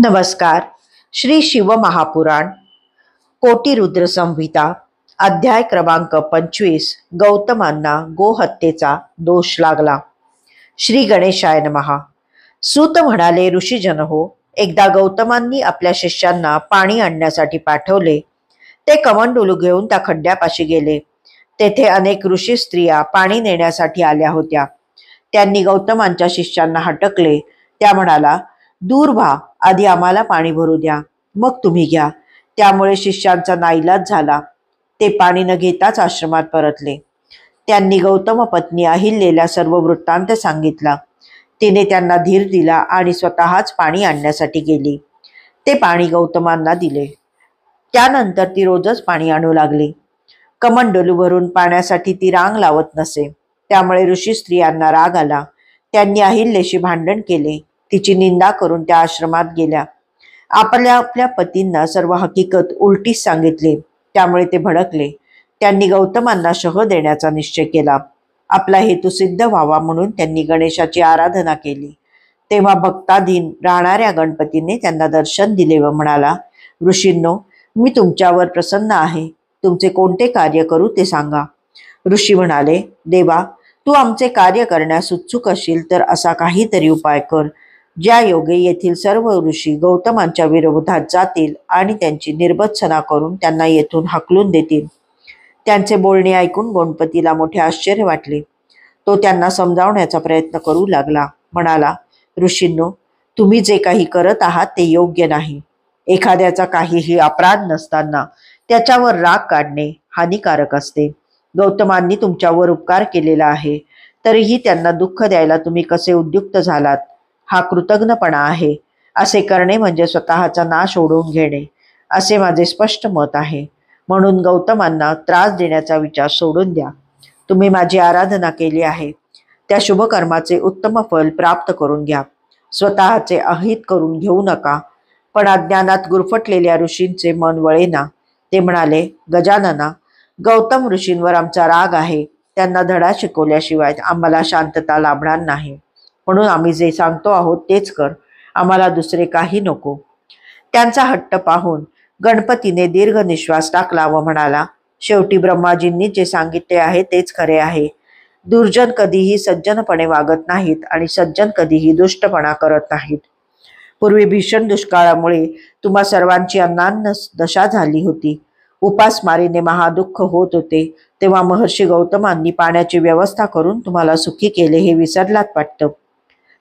नमस्कार. श्री शिव महापुराण कोटी रुद्र संहिता अध्याय क्रमांक 25. गौतमांना गोहत्येचा दोष लागला. श्री गणेशाय नमः. सूत म्हणाले, ऋषीजन हो, एकदा गौतमांनी आपल्या शिष्यांना पाणी आणण्यासाठी पाठवले. ते कमंडलू घेऊन त्या खड्ड्यापाशी गेले. तेथे अनेक ऋषी स्त्रिया पाणी नेण्यासाठी आल्या होत्या. त्यांनी गौतमांच्या शिष्यांना हटकले. त्या म्हणाला, दूर व्हा, आधी आम्हाला पाणी भरू द्या, मग तुम्ही घ्या. त्यामुळे शिष्यांचा नाईलाज झाला. ते पाणी न घेताच आश्रमात परतले. त्यांनी गौतम पत्नी अहिल्याला सर्व वृत्तांत सांगितला. तिने त्यांना धीर दिला आणि स्वतःच पाणी आणण्यासाठी गेली. ते पाणी गौतमांना दिले. त्यानंतर ती रोजच पाणी आणू लागली. कमंडलू भरून पाण्यासाठी ती रांग लावत नसे. त्यामुळे ऋषी स्त्रियांना राग आला. त्यांनी अहिल्याशी भांडण केले. तिची निंदा करून त्या आश्रमात गेल्या. आपल्या पतींना सर्व हकीकत उलटीच सांगितले. त्यामुळे ते भडकले. त्यांनी गौतमांना शह देण्याचा निश्चय केला. आपला हेतू सिद्ध व्हावा म्हणून त्यांनी गणेशाची आराधना केली. तेव्हा भक्ताधीन राहणाऱ्या गणपतीने त्यांना दर्शन दिले व म्हणाला, ऋषींनो, मी तुमच्यावर प्रसन्न आहे. तुमचे कोणते कार्य करू ते सांगा. ऋषी म्हणाले, देवा, तू आमचे कार्य करण्यास उत्सुक असशील तर असा काहीतरी उपाय कर, ज्या योगे येथील सर्व ऋषी गौतमांच्या विरोधात जातील आणि त्यांची निर्भत्सना करून त्यांना येथून हाकलून देतील. त्यांचे बोलणे ऐकून गणपतीला मोठे आश्चर्य वाटले. तो त्यांना समजावण्याचा प्रयत्न करू लागला. म्हणाला, ऋषींनो, तुम्ही जे काही करत आहात ते योग्य नाही. एखाद्याचा काहीही अपराध नसताना त्याच्यावर राग काढणे हानिकारक असते. गौतमांनी तुमच्यावर उपकार केलेला आहे, तरीही त्यांना दुःख द्यायला तुम्ही कसे उद्युक्त झालात? हा कृतज्ञपणा आहे. असे करणे म्हणजे स्वतःचा नाश ओढवून घेणे, असे माझे स्पष्ट मत आहे. म्हणून गौतमांना त्रास देण्याचा विचार सोडून द्या. तुम्ही माझी आराधना केली आहे, त्या शुभकर्माचे उत्तम फल प्राप्त करून घ्या. स्वतःचे अहित करून घेऊ नका. पण अज्ञानात गुरफटलेल्या ऋषींचे मन वळेना. ते म्हणाले, गजानना, गौतम ऋषींवर आमचा राग आहे. त्यांना धडा शिकवल्याशिवाय आम्हाला शांतता लाभणार नाही. म्हणून आम्ही जे सांगतो आहोत तेच कर. आम्हाला दुसरे काही नको. त्यांचा हट्ट पाहून गणपतीने दीर्घ निश्वास टाकला व म्हणाला, शेवटी ब्रह्माजींनी जे सांगितले आहे तेच खरे आहे. दुर्जन कधीही सज्जनपणे वागत नाहीत आणि सज्जन कधीही दुष्टपणा करत नाहीत. पूर्वी भीषण दुष्काळामुळे तुम्हा सर्वांची अन्नान्न दशा झाली होती. उपासमारीने महादुःख होत होते. तेव्हा महर्षी गौतमांनी पाण्याची व्यवस्था करून तुम्हाला सुखी केले हे विसरलात वाटतं.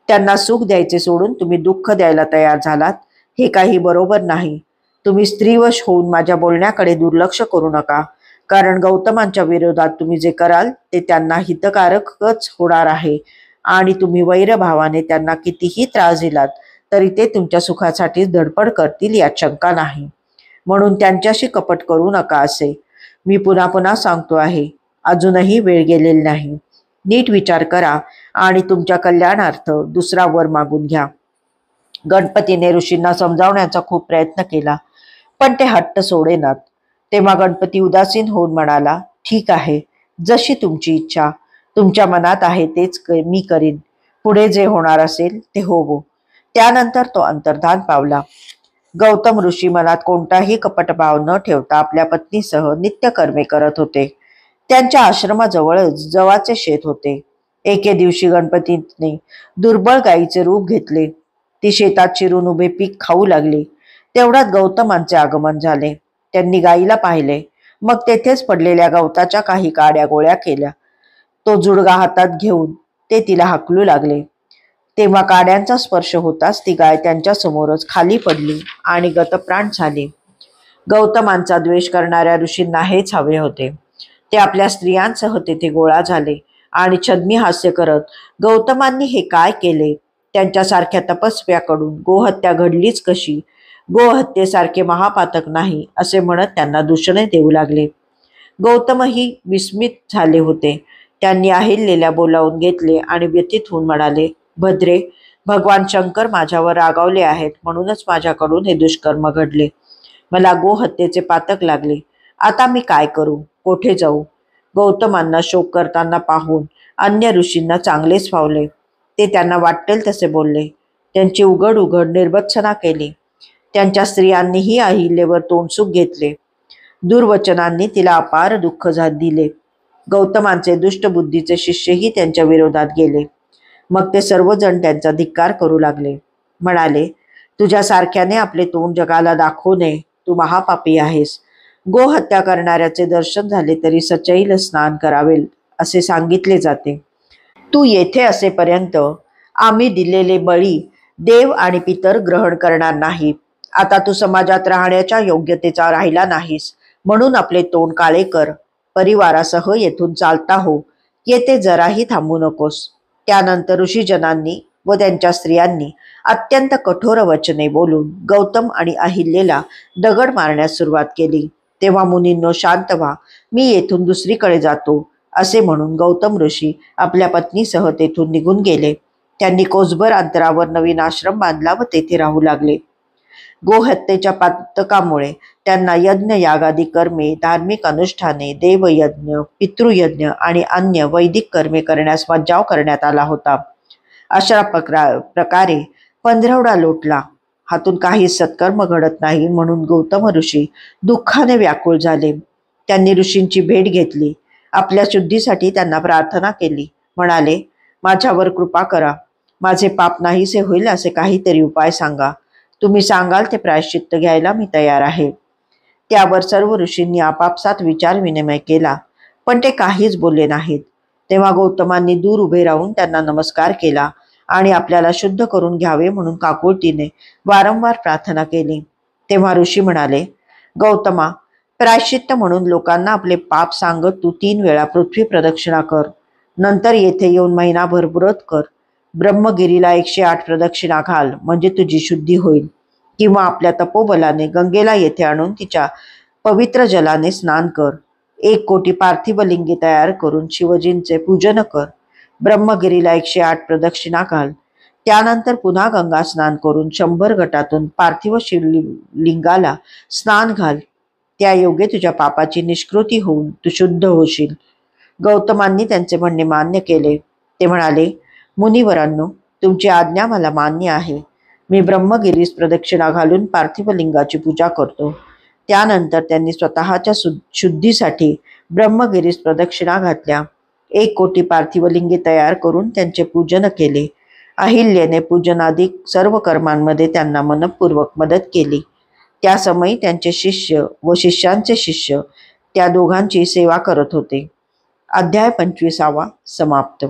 त्यांना सुख द्यायचे सोडून तुम्ही दुःख द्यायला तयार झालात. हे काही बरोबर नाही. तुम्ही स्त्रीवश होऊन माझ्या बोलण्याकडे दुर्लक्ष करू नका. कारण गौतमांच्या विरोधात तुम्ही जे कराल ते त्यांना हितकारकच होणार आहे. आणि तुम्ही वैरभावाने त्यांना कितीही त्रास दिलात तरी ते तुमच्या सुखासाठीच धडपड करतील यात शंका नाही. म्हणून त्यांच्याशी कपट करू नका असे मी पुन्हा पुन्हा सांगतो आहे. अजूनही वेळ गेलेली नाही. नीट विचार करा आणि तुमच्या कल्याणार्थ दुसरा वर मागून घ्या. गणपतीने ऋषींना समजावण्याचा खूप प्रयत्न केला, पण ते हट्ट सोडेनात. तेव्हा गणपती उदासीन होऊन म्हणाला, ठीक आहे, जशी तुमची इच्छा. तुमच्या मनात आहे तेच मी करीन. पुढे जे होणार असेल ते होवो. त्यानंतर तो अंतर्धान पावला. गौतम ऋषी मनात कोणताही कपटभाव न ठेवता आपल्या पत्नीसह नित्यकर्मे करत होते. त्यांच्या आश्रमाजवळच जवाचे शेत होते. एके दिवशी गणपतीने दुर्बळ गायीचे रूप घेतले. ती शेतात शिरून उभे पीक खाऊ लागली. तेवढ्यात गौतमांचे आगमन झाले. त्यांनी गायीला पाहिले. मग तेथेच पडलेल्या गवताच्या काही काड्या गोळ्या केल्या. तो जुडगा हातात घेऊन ते तिला हाकलू लागले. तेव्हा काड्यांचा स्पर्श होताच ती गाय त्यांच्या समोरच खाली पडली आणि गतप्राण झाली. गौतमांचा द्वेष करणाऱ्या ऋषींना हेच हवे होते. ते आपल्या स्त्रियांसह तेथे गोळा झाले आणि छद्मी हास्य करत, गौतमांनी हे काय केले? त्यांच्यासारख्या तपस्व्याकडून गोहत्या घडलीच कशी? गोहत्येसारखे महापातक नाही असे म्हणत त्यांना दूषणे देऊ लागले. गौतमही विस्मित झाले होते. त्यांनी अहिल्याला बोलावून घेतले आणि व्यथित होऊन म्हणाले, भद्रे, भगवान शंकर माझ्यावर रागावले आहेत म्हणूनच माझ्याकडून हे दुष्कर्म घडले. मला गोहत्येचे पातक लागले. आता मी काय करू? कोठे जाऊ? गौतमांना शोक करताना पाहून अन्य ऋषींना चांगलेच फावले. ते त्यांना वाटेल तसे बोलले. त्यांची उघड उघड निर्भत्सना केली. त्यांच्या स्त्रियांनीही अहिल्यावर तोंडसुख घेतले. दुर्वचनांनी तिला अपार दुःख दिले. गौतमांचे दुष्टबुद्धीचे शिष्यही त्यांच्या विरोधात गेले. मग ते सर्वजण त्यांचा धिक्कार करू लागले. म्हणाले, तुझ्यासारख्याने आपले तोंड जगाला दाखवू नये. तू महापापी आहेस. गोहत्या करणाऱ्याचे दर्शन झाले तरी सचैल स्नान करावे असे सांगितले जाते. तू येथे असेपर्यंत आम्ही दिलेले बळी देव आणि पितर ग्रहण करणार नाही. आता तू समाजात राहण्याच्या योग्यतेचा राहिला नाहीस, म्हणून आपले तोंड काळे कर. परिवारासह येथून चालता हो. येथे जराही थांबू नकोस. त्यानंतर ऋषीजनांनी व त्यांच्या स्त्रियांनी अत्यंत कठोर वचने बोलून गौतम आणि अहिल्येला दगड मारण्यास सुरुवात केली. तेव्हा मुनींनो, शांत व्हा. मी येथून दुसरीकडे जातो असे म्हणून गौतम ऋषी आपल्या पत्नीसह तेथून निघून गेले. त्यांनी कोसभर अंतरावर नवीन आश्रम बांधला व तेथे राहू लागले. गोहत्येच्या पातकामुळे त्यांना यज्ञ यागादी कर्मे, धार्मिक अनुष्ठाने, देवयज्ञ, पितृयज्ञ आणि अन्य वैदिक कर्मे करण्यास मज्जाव करण्यात आला होता. अशा प्रकारे पंधरवडा लोटला. हातून काही सत्कर्म घडत नाही म्हणून गौतम ऋषी दुःखाने व्याकुळ झाले. त्यांनी ऋषींची भेट घेतली. आपल्या शुद्धीसाठी त्यांना प्रार्थना केली. म्हणाले, माझ्यावर कृपा करा. माझे पाप नाहीसे होईल असे काहीतरी उपाय सांगा. तुम्ही सांगाल ते प्रायश्चित्त घ्यायला मी तयार आहे. त्यावर सर्व ऋषींनी आपापसात विचार विनिमय केला, पण ते काहीच बोलले नाहीत. तेव्हा गौतमांनी दूर उभे राहून त्यांना नमस्कार केला आणि आपल्याला शुद्ध करून घ्यावे म्हणून काकुळतीने वारंवार प्रार्थना केली. तेव्हा ऋषी म्हणाले, गौतमा, प्रायश्चित्त म्हणून लोकांना आपले पाप सांगत तू 3 वेळा पृथ्वी प्रदक्षिणा कर. नंतर येथे येऊन महिनाभर व्रत कर. ब्रह्मगिरीला 108 प्रदक्षिणा घाल, म्हणजे तुझी शुद्धी होईल. किंवा आपल्या तपोबलाने गंगेला येथे आणून तिच्या पवित्र जलाने स्नान कर. 1 कोटी पार्थिव लिंगे तयार करून शिवजींचे पूजन कर. ब्रह्मगिरीला 108 प्रदक्षिणा घाल. त्यानंतर पुन्हा गंगा स्नान करून 100 घटातून पार्थिव शिवलिंगाला स्नान घाल. त्या योगे तुझ्या पापाची निष्कृती होऊन तू शुद्ध होशील. गौतमांनी त्यांचे म्हणणे मान्य केले. ते म्हणाले, मुनिवरांनो, तुमची आज्ञा मला मान्य आहे. मी ब्रह्मगिरीस प्रदक्षिणा घालून पार्थिव लिंगाची पूजा करतो. त्यानंतर त्यांनी स्वतःच्या शुद्धीसाठी ब्रह्मगिरीस प्रदक्षिणा घातल्या. 1 कोटी पार्थिव लिंगे तयार करून त्यांचे पूजन केले. अहिल्याने पूजनादी सर्व कर्मांमध्ये त्यांना मनपूर्वक मदत केली. त्या समयी त्यांचे शिष्य व शिष्यांचे शिष्य त्या दोघांची सेवा करत होते. अध्याय 25 समाप्त.